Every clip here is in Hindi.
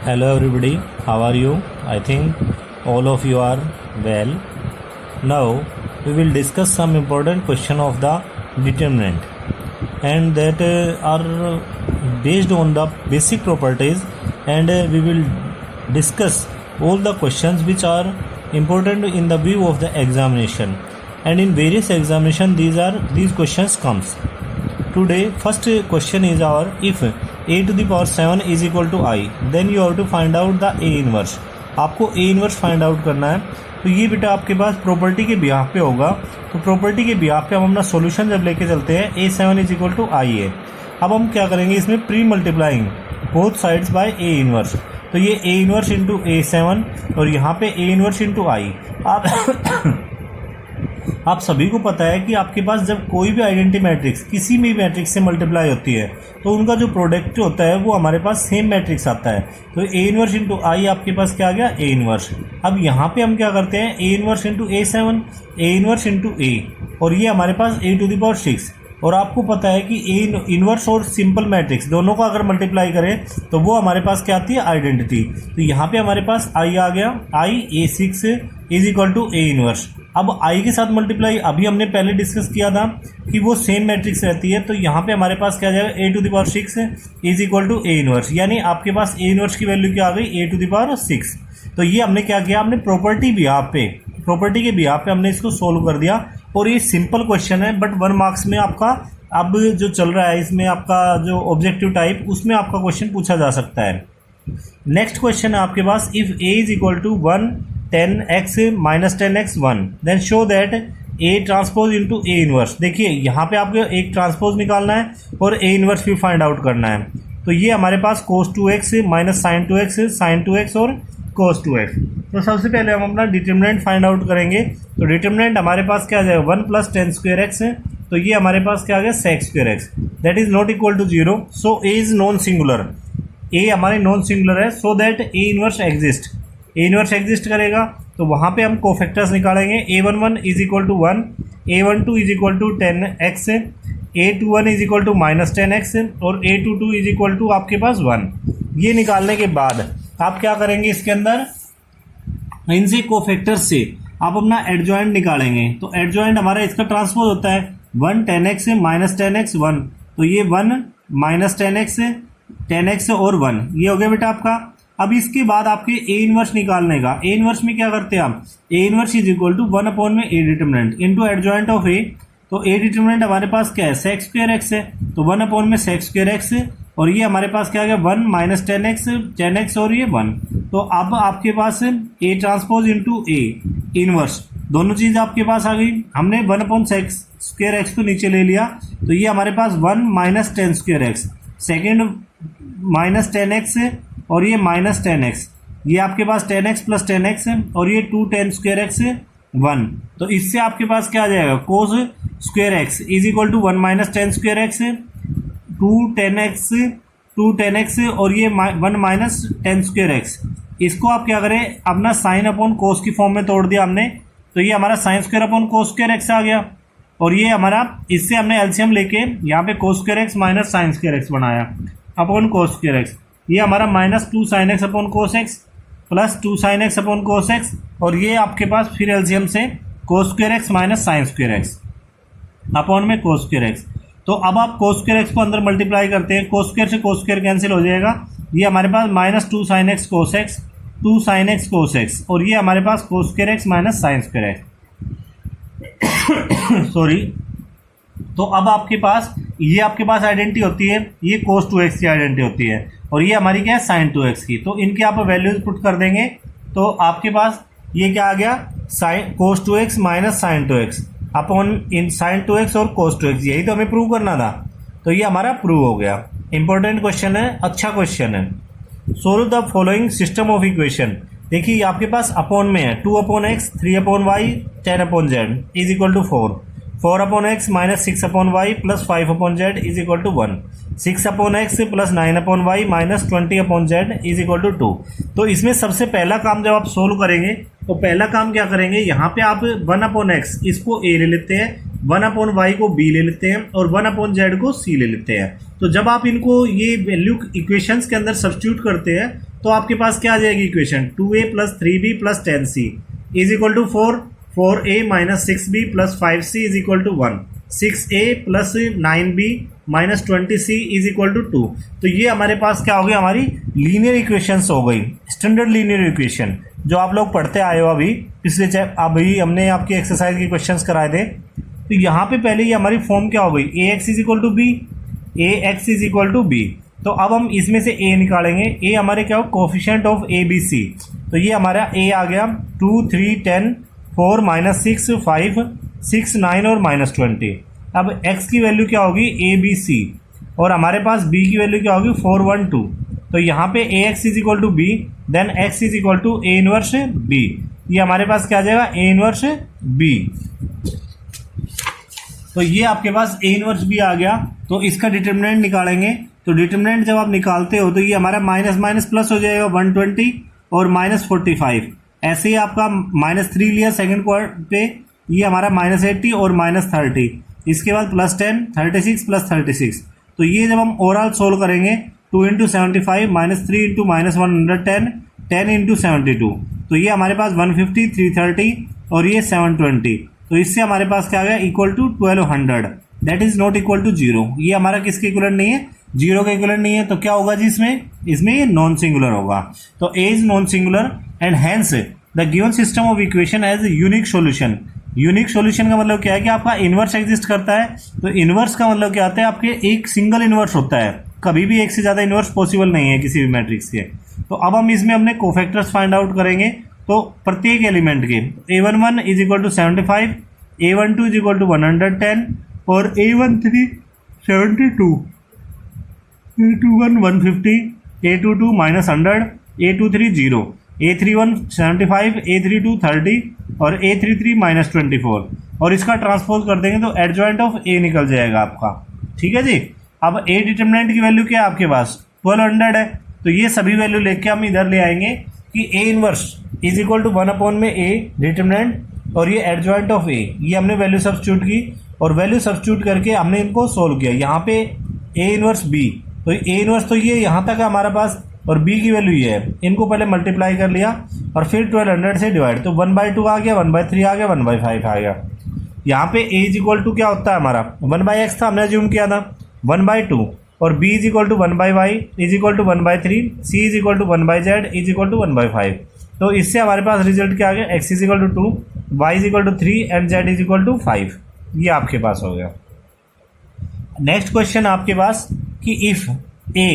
Hello everybody, how are you? I think all of you are well. Now we will discuss some important question of the determinant and that are based on the basic properties, and we will discuss all the questions which are important in the view of the examination, and in various examination these questions comes. Today first question is our, if a to the power 7 is equal to I, then you have to find out the a inverse. आपको a inverse फाइंड आउट करना है. तो ये बेटा आपके पास प्रॉपर्टी के बिहाफ पे होगा. तो प्रॉपर्टी के बिहाफ पे हम अपना सॉल्यूशन जब लेके चलते हैं a7 इज इक्वल टू आई है. अब हम क्या करेंगे, इसमें pre multiplying both sides by a inverse. तो ये a इनवर्स इंटू a7 और यहाँ पे a इनवर्स इंटू आई. आप सभी को पता है कि आपके पास जब कोई भी आइडेंटिटी मैट्रिक्स किसी भी मैट्रिक्स से मल्टीप्लाई होती है तो उनका जो प्रोडक्ट होता है वो हमारे पास सेम मैट्रिक्स आता है. तो ए इनवर्स इंटू आई आपके पास क्या आ गया, ए इनवर्स. अब यहाँ पे हम क्या करते हैं, A inverse into a7, A inverse into A, और ये हमारे पास a टू द पावर 6. और आपको पता है कि ए इनवर्स और सिंपल मैट्रिक्स दोनों का अगर मल्टीप्लाई करें तो वो हमारे पास क्या आती है, आइडेंटिटी. तो यहाँ पे हमारे पास आई आ गया, I a6 is equal to A inverse. अब आई के साथ मल्टीप्लाई अभी हमने पहले डिस्कस किया था कि वो सेम मैट्रिक्स रहती है. तो यहाँ पे हमारे पास क्या जाएगा, A to the power 6 is equal to A inverse, यानी आपके पास ए इनवर्स की वैल्यू क्या आ गई, ए टू द पावर 6. तो ये हमने क्या किया, हमने प्रॉपर्टी के बिहाफ पे हमने इसको सोल्व कर दिया. और ये सिंपल क्वेश्चन है, बट 1 मार्क्स में आपका अब जो चल रहा है इसमें आपका जो ऑब्जेक्टिव टाइप उसमें आपका क्वेश्चन पूछा जा सकता है. नेक्स्ट क्वेश्चन है आपके पास, if A is equal to 1 10x minus 10x 1 then show that A transpose into A inverse. देखिए यहाँ पे आपको एक ट्रांसपोज निकालना है और ए इनवर्स भी फाइंड आउट करना है. तो ये हमारे पास cos 2x minus sin 2x sin 2x और cos 2x. तो सबसे पहले हम अपना डिटर्मिनेंट फाइंड आउट करेंगे. तो डिटर्मिनेंट हमारे पास क्या आ जाएगा, 1 प्लस 10 स्क्वायर एक्स. तो ये हमारे पास क्या आ गया, sec square x. That is not equal to 0. So A is non singular, A हमारे नॉन सिंगुलर है. So that A inverse exist, A inverse exist करेगा. तो वहाँ पे हम कोफैक्टर्स निकालेंगे. a11 is equal to 1, a12 is equal to 10x, a21 is equal to minus 10x और a22 इज इक्वल टू आपके पास 1. ये निकालने के बाद आप क्या करेंगे, इसके अंदर इनसे कोफैक्टर्स से आप अपना एडजॉइंट निकालेंगे. तो एडजॉइंट हमारा इसका ट्रांसपोज होता है 1 10x माइनस 10x 1. तो ये 1 माइनस 10x और 1 ये हो गया बेटा आपका. अब इसके बाद आपके ए इनवर्स निकालने का. ए इनवर्स में क्या करते हैं हम, A inverse is equal to 1 upon में A determinant into adjoint of A. तो ए डिटर्मिनेंट हमारे पास क्या है, sec स्क्वायर एक्स है. तो 1 अपॉन में sec स्क्वायर एक्स और ये हमारे पास क्या आ गया 1 माइनस 10x और ये 1. तो अब आपके पास A transpose into A inverse दोनों चीज़ आपके पास आ गई. हमने 1 अपॉन sec स्क्वायर एक्स को नीचे ले लिया. तो ये हमारे पास 1 minus 10 square x, second minus 10x और ये माइनस 10x. ये आपके पास 10x प्लस 10x और ये 2 10 स्क्वायर एक्स 1. तो इससे आपके पास क्या आ जाएगा, cos square x is equal to 1 minus 10 square x 2 10x और ये 1 माइनस 10 स्क्वायर एक्स. इसको आप क्या करें, अपना साइन अपॉन कोस की फॉर्म में तोड़ दिया हमने. तो ये हमारा sine square upon cos square x आ गया. और ये हमारा, इससे हमने एलसीएम लेके यहाँ पे कोस square x minus sine square x बनाया अपॉन कोस स्क्वायर एक्स. ये हमारा minus 2 sine x upon cos x plus 2 sine x upon कोस एक्स और ये आपके पास फिर एलसीएम से कोस square x minus sine square x upon में कोस स्क्वायर एक्स. तो अब आप कोस स्क्वायर एक्स को अंदर मल्टीप्लाई करते हैं, कोस स्क्वायर से कोस स्क्वायर कैंसिल हो जाएगा. ये हमारे पास minus 2 sine x cos x 2 sine x cos x और ये हमारे पास cos square x minus sine square x. Sorry. तो अब आपके पास ये आपके पास आइडेंटिटी होती है, ये cos 2x की आइडेंटिटी होती है और ये हमारी क्या है sin 2x की. तो इनके आप वैल्यूज पुट कर देंगे तो आपके पास ये क्या आ गया, cos 2x minus sin 2x upon इन sin 2x और cos 2x. यही तो हमें प्रूव करना था. तो ये हमारा प्रूव हो गया. इंपॉर्टेंट क्वेश्चन है, अच्छा क्वेश्चन है. Solve the following system of equation. देखिए आपके पास अपॉन में है 2 upon x 3 upon y 10 upon z is equal to 4 upon x minus 6 upon y plus 5 upon z is equal to 1. 6 upon x plus 9 upon y minus 20 upon z is equal to 2. तो इसमें सबसे पहला काम जब आप सोल्व करेंगे तो पहला काम क्या करेंगे, यहाँ पे आप 1 अपॉन एक्स इसको ए ले लेते हैं, 1 अपॉन वाई को बी ले लेते हैं और 1 अपॉन जेड को सी ले लेते हैं. तो जब आप इनको ये वैल्यू इक्वेशंस के अंदर सब्स्टिट्यूट करते हैं तो आपके पास क्या आ जाएगी equation, 2a plus 3b plus 10c is equal to 4, 4a minus 6b plus 5c is equal to 1, 6a plus 9b minus 20c is equal to 2। तो ये हमारे पास क्या हो गई, हमारी लीनियर इक्वेशंस हो गई, स्टैंडर्ड लीनियर इक्वेशन जो आप लोग पढ़ते आए हो अभी पिछले अभी हमने आपकी एक्सरसाइज के क्वेश्चंस कराए थे। तो यहाँ पे पहले ये हमारी फॉर्म क्या हो गई, ax is equal to b, ax is equal to b. तो अब हम इसमें से a निकालेंगे, a हमारे क्या हो, coefficient of A B C. तो ये हमारा a आ गया 2 3 10 4 माइनस 6 5 6 9 और माइनस 20। अब x की वैल्यू क्या होगी, ए बी सी, और हमारे पास b की वैल्यू क्या होगी 4 1 2। तो यहाँ पे ax is equal to b, then x is equal to a inverse b। ये हमारे पास क्या आ जाएगा, a इनवर्स b। तो ये आपके पास a इनवर्स b आ गया। तो इसका डिटर्मिनेंट निकालेंगे। तो डिटर्मिनेंट जब आप निकालते हो तो ये हमारा माइनस माइनस प्लस हो जाएगा 120 और माइनस 45। ऐसे ही आपका माइनस 3 लिया सेकंड क्वार्टर पे, ये हमारा माइनस 80 और माइनस 30। इसके बाद प्लस 10 36 प्लस 36। तो ये जब हम ओवरऑल सोल्व करेंगे 2 into 75 minus 3 into minus 110 10 into 72। तो ये हमारे पास 150 330 और ये 720। तो इससे हमारे पास क्या आ गया, equal to 1200। That is not equal to 0। ये हमारा किसके इक्वलेंट नहीं है, 0 के इक्वलेंट नहीं है। तो क्या होगा जी इसमें ये नॉन सिंगुलर होगा। तो A is non singular and hence the given system of equation has unique solution. Unique solution का मतलब क्या है कि आपका इनवर्स एग्जिस्ट करता है। तो इनवर्स का मतलब क्या होता है, आपके एक सिंगल इनवर्स होता है, कभी भी एक से ज़्यादा इनवर्स पॉसिबल नहीं है किसी भी मैट्रिक्स के। तो अब हम इसमें अपने कोफैक्टर्स फाइंड आउट करेंगे। तो प्रत्येक एलिमेंट के a11 is equal to 75, a12 is equal to 110 और a13 72, a21 150, a22 minus 100, a23 0, a31 75, a32 30 और a33 माइनस 24। और इसका ट्रांसपोज कर देंगे तो एडजॉइंट ऑफ a निकल जाएगा आपका। ठीक है जी। अब a डिटर्मिनेंट की वैल्यू क्या है आपके पास, 1200 है। तो ये सभी वैल्यू लेके हम इधर ले आएंगे कि a inverse is equal to 1 में a डिटर्मिनेंट और ये एडजॉइंट ऑफ a। ये हमने वैल्यू सब्स्टिट्यूट की और वैल्यू सब्स्टिट्यूट करके हमने इनको सोल्व किया। यहाँ पे a इनवर्स b, तो a इनवर्स तो ये यहाँ तक है हमारे पास और b की वैल्यू ये है। इनको पहले मल्टीप्लाई कर लिया और फिर 1200 से डिवाइड, तो 1/2 आ गया, 1/3 आ गया, 1/5 आ गया। यहाँ पे a इज इक्वल टू क्या होता है हमारा 1/x था, हमने अज्यूम किया था 1/2 और b is equal to 1/y is equal to 1/3, c is equal to 1/z is equal to 1/5। तो इससे हमारे पास रिजल्ट क्या आ गया, x is equal to 2, y is equal to 3 and z is equal to 5। ये आपके पास हो गया। नेक्स्ट क्वेश्चन आपके पास कि इफ a,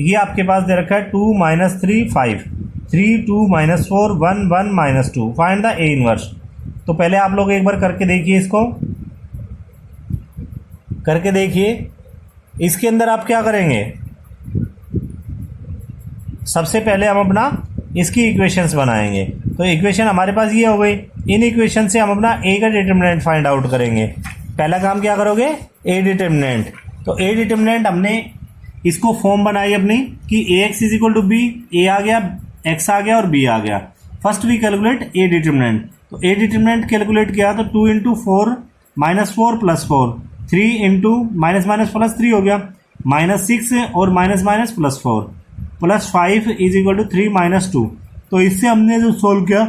ये आपके पास दे रखा है 2 minus 3 5 3 2 minus 4 1 1 minus 2, find the a inverse. तो पहले आप लोग एक बार करके देखिए, इसको करके देखिए। इसके अंदर आप क्या करेंगे, सबसे पहले हम अपना इसकी इक्वेशंस बनाएंगे। तो इक्वेशन हमारे पास ये हो गई। इन इक्वेशन से हम अपना a का डिटर्मिनेंट फाइंड आउट करेंगे। पहला काम क्या करोगे, a डिटर्मिनेंट। तो a डिटर्मिनेंट हमने इसको फॉर्म बनाई अपनी कि ax is equal to b, a आ गया, x आ गया और b आ गया। First we calculate a determinant. तो a डिटर्मिनेंट कैलकुलेट किया तो 2 into 4 minus 4 plus 4, 3 into minus minus plus 3 हो गया, माइनस 6 और minus minus plus 4 plus 5 is equal to 3 minus 2। तो इससे हमने जो सोल्व किया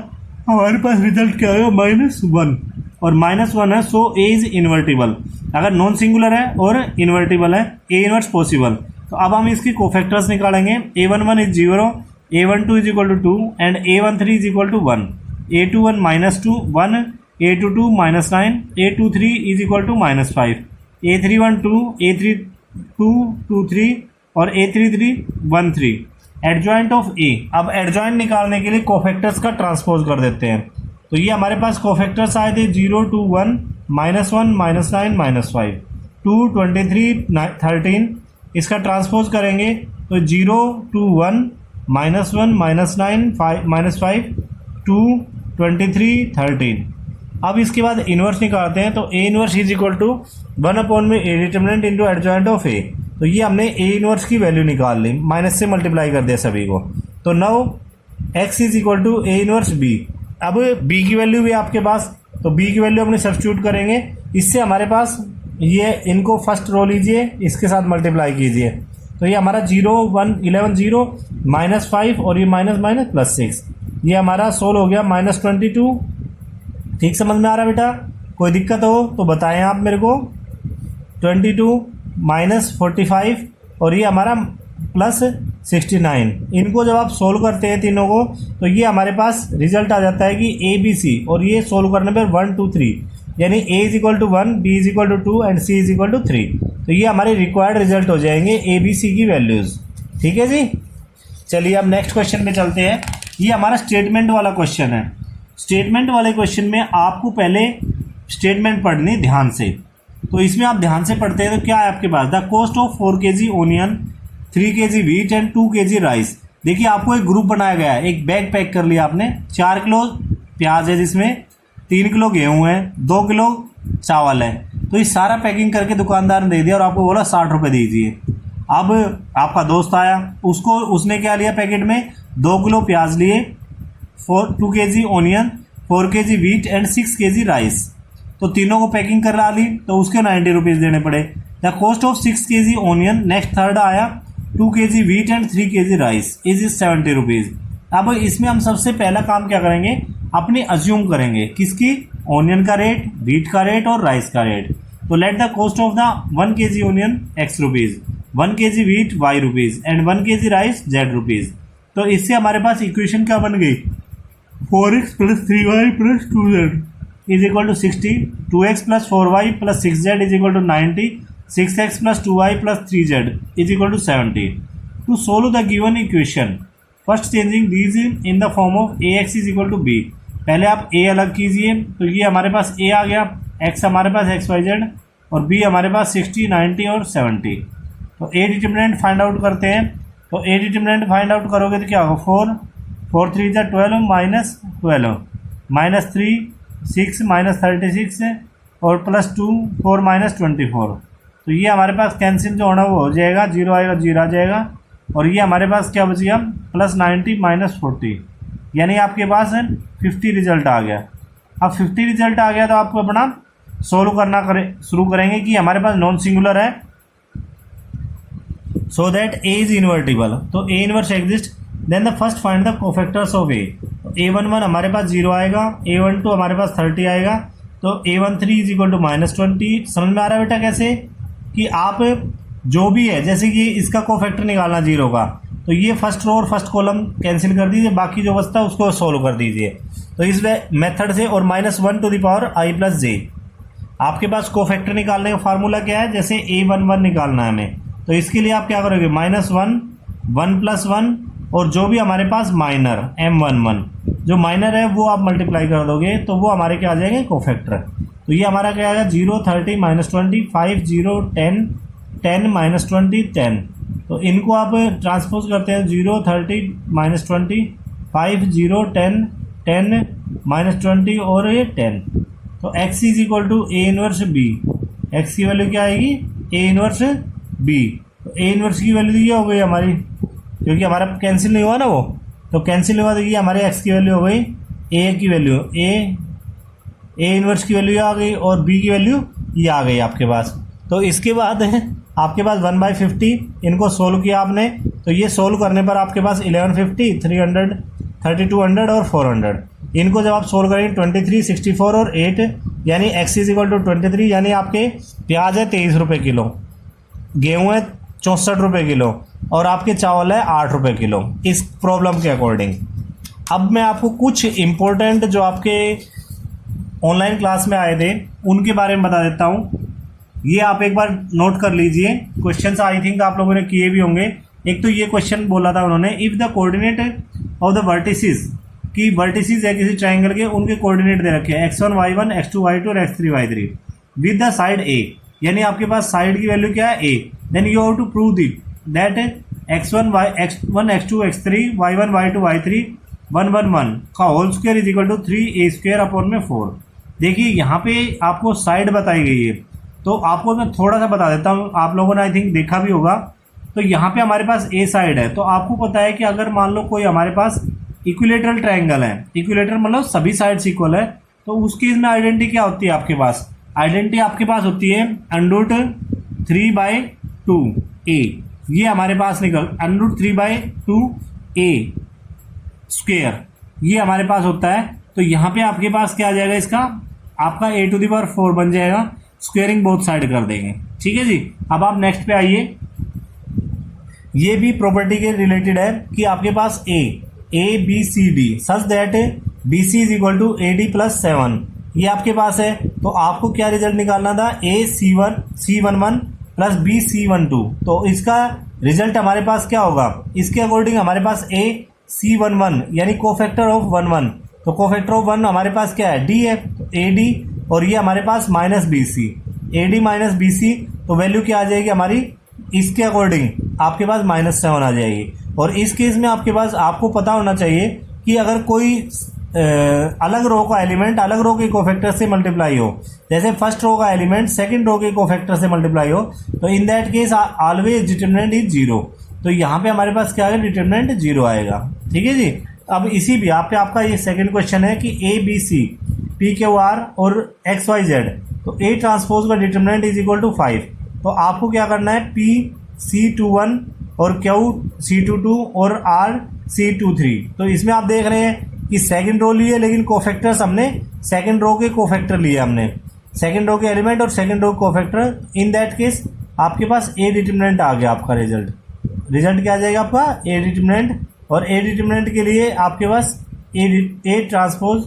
हमारे पास रिजल्ट क्या आएगा, -1 और -1 है। सो a इज इन्वर्टिबल। अगर नॉन सिंगुलर है और इन्वर्टिबल है, a इनवर्स पॉसिबल। तो अब हम इसके कोफैक्टर्स निकालेंगे। a11 is 0, a12 is equal to 2 and a13 is equal to 1, a21 minus 2 1, a22 minus 9, a23 is equal to -5, a31 2, a32 2 3 और a33 1 3। Adjoint of a। अब एडजॉइंट निकालने के लिए कोफैक्टर्स का ट्रांसपोज कर देते हैं। तो ये हमारे पास कोफैक्टर्स आए थे 0 2 1 -1 -9 -5 2 23 13। इसका ट्रांसपोज करेंगे तो 0 2 1 -1 -9 -5 2 23 13। अब इसके बाद इनवर्स निकालते हैं। तो a inverse is equal to 1 में a determinant into adjoint of a। तो ये हमने a इनवर्स की वैल्यू निकाल ली, माइनस से मल्टीप्लाई कर दिया सभी को। तो now x is equal to a inverse b। अब b की वैल्यू भी आपके पास, तो b की वैल्यू अपने सब्स्टिट्यूट करेंगे। इससे हमारे पास ये इनको फर्स्ट रो लीजिए, इसके साथ मल्टीप्लाई कीजिए। तो तो ये हमारा 0 1 11 0 -5 और ये माइनस माइनस +6, ये हमारा सोल्व हो गया -22। ठीक समझ में आ रहा है बेटा? कोई दिक्कत हो तो बताएं आप मेरे को। 22 -45 और ये हमारा +69, इनको जब आप सोल्व करते हैं तीनों को तो ये हमारे पास रिजल्ट आ जाता है कि ABC, और ये सोल्व करने पर 1 2 3 यानी A = 1, B = 2 एंड C = 3। तो ये हमारे रिक्वायर्ड रिजल्ट हो जाएंगे ABC की वैल्यूज़। ठीक है जी, चलिए अब नेक्स्ट क्वेश्चन पे चलते हैं। ये हमारा स्टेटमेंट वाला क्वेश्चन है। स्टेटमेंट वाले क्वेश्चन में आपको पहले स्टेटमेंट पढ़नी ध्यान से। तो इसमें आप ध्यान से पढ़ते हैं तो क्या है आपके पास, the cost of 4 kg onion, 3 kg wheat and 2 kg rice. देखिए आपको एक ग्रुप बनाया गया है, एक बैग पैक कर लिया आपने। 4 किलो प्याज है जिसमें 3 किलो गेहूँ है, 2 किलो चावल है। तो ये सारा पैकिंग करके दुकानदार ने दे दिया और आपको बोला 60 रुपये दीजिए। अब आपका दोस्त आया, उसने क्या लिया पैकेट में, 2 किलो प्याज लिए, 2 kg onion, 4 kg wheat and 6 kg rice. तो तीनों को पैकिंग करा ली तो उसके 90 रुपीज़ देने पड़े। The cost of 6 kg onion, next third आया 2 kg wheat and 3 kg rice is 70 rupees. अब इसमें हम सबसे पहला काम क्या करेंगे, अपनी अज्यूम करेंगे किसकी, ओनियन का रेट, व्हीट का रेट और राइस का रेट। तो let the cost of the 1 kg onion X rupees, 1 kg wheat Y rupees and 1 kg rice Z rupees. तो इससे हमारे पास इक्वेशन क्या बन गई, 4x + 3y + 2z is equal to 60, 2x + 4y + 6z is equal to 90, 6x + 2y + 3z is equal to 70। To solve the given equation, first changing these in the form of ax is equal to b। पहले आप a अलग कीजिए, तो ये हमारे पास a आ गया, x हमारे पास xyz और b हमारे पास 60, 90 और 70। तो a डिटरमिनेंट फाइंड आउट करते हैं। तो a डिटरमिनेंट फाइंड आउट करोगे तो क्या होगा, 4 4 3 12 -12 -3 6 -36 और +2 4 -24। तो ये हमारे पास कैंसिल जो होना वो हो जाएगा, 0 आएगा 0 आ जाएगा। और ये हमारे पास क्या बच गया, +90 -40, यानी आपके पास 50 रिजल्ट आ गया। अब 50 रिजल्ट आ गया तो आपको अपना सोल्व करना शुरू करेंगे कि हमारे पास नॉन सिंगुलर है, so that A is invertible. तो A inverse exist, then the first find the cofactors of A। A11 हमारे पास 0 आएगा, A12 हमारे पास 30 आएगा, तो A13 इज इक्वल टू -20। समझ में आ रहा है बेटा कैसे कि आप जो भी है, जैसे कि इसका कोफैक्टर निकालना 0 का, तो ये फर्स्ट रो और फर्स्ट कॉलम कैंसिल कर दीजिए, बाकी जो बचता है उसको सोल्व कर दीजिए। तो इस मेथड से, और -1 to the power i + j। आपके पास कोफैक्टर निकालने का फार्मूला क्या है, जैसे A11 निकालना है हमें, तो इसके लिए आप क्या करोगे, -1 1 + 1 और जो भी हमारे पास माइनर M11 जो माइनर है वो आप मल्टीप्लाई कर दोगे तो वो हमारे क्या आ जाएंगे, कोफैक्टर। तो ये हमारा क्या आएगा, 0 30 -20 5 0 10 10 -20 10। तो इनको आप ट्रांसपोज करते हैं, 0 30 -20 5 0 10 10 -20 और ये 10। तो x is equal to A inverse B। x की वैल्यू क्या आएगी, A इनवर्स B। तो A इनवर्स की वैल्यू ये हो गई हमारी, क्योंकि हमारा कैंसिल नहीं हुआ ना वो, तो कैंसिल हुआ तो ये हमारे x की वैल्यू हो गई, A की वैल्यू A इनवर्स की वैल्यू आ गई और B की वैल्यू ये आ गई आपके पास। तो इसके बाद है आपके पास 1/50, इनको सोल्व किया आपने, तो ये सोल्व करने पर आपके पास 1150 300 3200 और 400। इनको जब आप सोल्व करेंगे 23 64 और 8, यानी x इज इक्वल टू 23, यानी आपके प्याज है 23 रुपये किलो, गेहूँ है 64 रुपये किलो और आपके चावल है 8 रुपये किलो, इस प्रॉब्लम के अकॉर्डिंग। अब मैं आपको कुछ इम्पोर्टेंट जो आपके ऑनलाइन क्लास में आए थे उनके बारे में बता देता हूँ। ये आप एक बार नोट कर लीजिए, क्वेश्चंस आई थिंक आप लोगों ने किए भी होंगे। एक तो ये क्वेश्चन बोला था उन्होंने, if the coordinate of the vertices, कि वर्टिसेस है किसी ट्राइंगल के, उनके कोऑर्डिनेट दे रखे हैं x1 y1 x2 y2 और x3 y3 with the side a, यानी आपके पास साइड की वैल्यू क्या है a, then you have to prove that x1 x2 x3 y1 y2 y3 1 1 1 का whole square is equal to 3a² 4। देखिए यहाँ पे आपको साइड बताई गई है, तो आपको मैं थोड़ा सा बता देता हूँ, आप लोगों ने आई थिंक देखा भी होगा। तो यहाँ पे हमारे पास ए साइड है, तो आपको पता है कि अगर मान लो कोई हमारे पास इक्विलेटरल ट्रायंगल है, इक्विलेटर मतलब सभी साइड्स इक्वल है, तो उस केस में आइडेंटिटी क्या होती है आपके पास, आइडेंटिटी आपके पास होती है √3/2a। ये हमारे पास निकल √3/2a स्क्वेयर, ये हमारे पास होता है। तो यहाँ पे आपके पास क्या आ जाएगा, इसका आपका a⁴ बन जाएगा, स्क्वेयरिंग बोथ साइड कर देंगे। ठीक है जी। अब आप नेक्स्ट पे आइए, ये भी प्रॉपर्टी के रिलेटेड है कि आपके पास ABCD such that BC is equal to AD + 7, ये आपके पास है। तो आपको क्या रिजल्ट निकालना था, C11 + BC12। तो इसका रिजल्ट हमारे पास क्या होगा, इसके अकॉर्डिंग हमारे पास AC11 यानी कोफैक्टर ऑफ 1 तो कोफैक्टर ऑफ 1 हमारे पास क्या है, D है, तो AD, और ये हमारे पास -BC, AD - BC, तो वैल्यू क्या आ जाएगी हमारी, इसके अकॉर्डिंग आपके पास -7 आ जाएगी। और इस केस में आपके पास, आपको पता होना चाहिए कि अगर कोई अलग रो का एलिमेंट अलग रो के कोफैक्टर से मल्टीप्लाई हो, जैसे फर्स्ट रो का एलिमेंट सेकंड रो के कोफैक्टर से मल्टीप्लाई हो, तो इन that case always determinant is 0। तो यहाँ पे हमारे पास क्या है, डिटरमिनेंट 0 आएगा। ठीक है जी। अब इसी भी आप पे आपका ये सेकंड क्वेश्चन है कि ABC, PQR और XYZ, तो A ट्रांसपोज का डिटरमिनेंट इज इक्वल टू 5। तो आपको क्या करना है, PC21 और QC22 और RC23। तो इसमें आप देख रहे हैं कि सेकंड रो लिए, लेकिन कोफैक्टर्स हमने सेकंड रो के कोफैक्टर लिए, हमने सेकंड रो के एलिमेंट और second row cofactor. In that case आपके पास A डिटरमिनेंट आ गया, आपका रिजल्ट क्या आ जाएगा आपका, A डिटरमिनेंट। और A डिटरमिनेंट के लिए आपके पास A transpose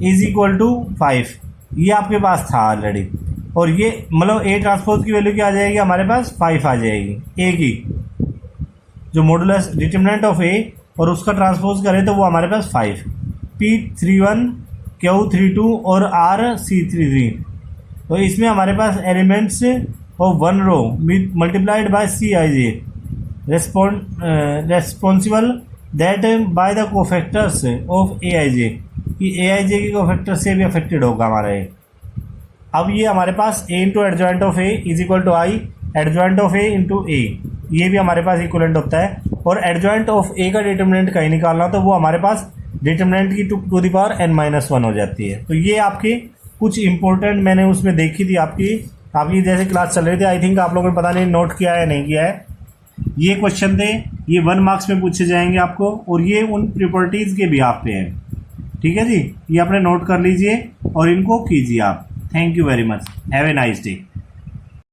is equal to 5, ये आपके पास था ऑलरेडी। और ये मतलब A ट्रांसपोज की वैल्यू क्या आ जाएगी, हमारे पास 5 आ जाएगी, A की जो मॉडुलस डिटरमिनेंट ऑफ A और उसका ट्रांसपोज करें तो वो हमारे पास 5, P31 Q32 और RC33। तो इसमें हमारे पास elements of 1 row multiplied by Cij responsible that by the cofactors of Aij, कि Aij के कोफैक्टर से भी अफेक्टेड होगा हमारा ये। अब ये हमारे पास A into adjoint of A is equal to I adjoint of A into A, ये भी हमारे पास इक्वलेंट होता है। और एडजॉइंट ऑफ A का डिटरमिनेंट कहीं निकालना तो वो हमारे पास डिटरमिनेंट की टू द पावर n-1 हो जाती है। तो ये आपके कुछ इंपॉर्टेंट मैंने उसमें देखी थी, आपकी जैसे क्लास चल रही थी, आई थिंक आप लोगों ने पता नहीं नोट किया है नहीं किया है। ये क्वेश्चन थे, ये 1 मार्क्स में पूछे जाएंगे आपको, और ये उन प्रॉपर्टीज़ के भी आप पे हैं। ठीक है जी, ये अपने नोट कर लीजिए और इनको कीजिए आप। Thank you very much, have a nice day.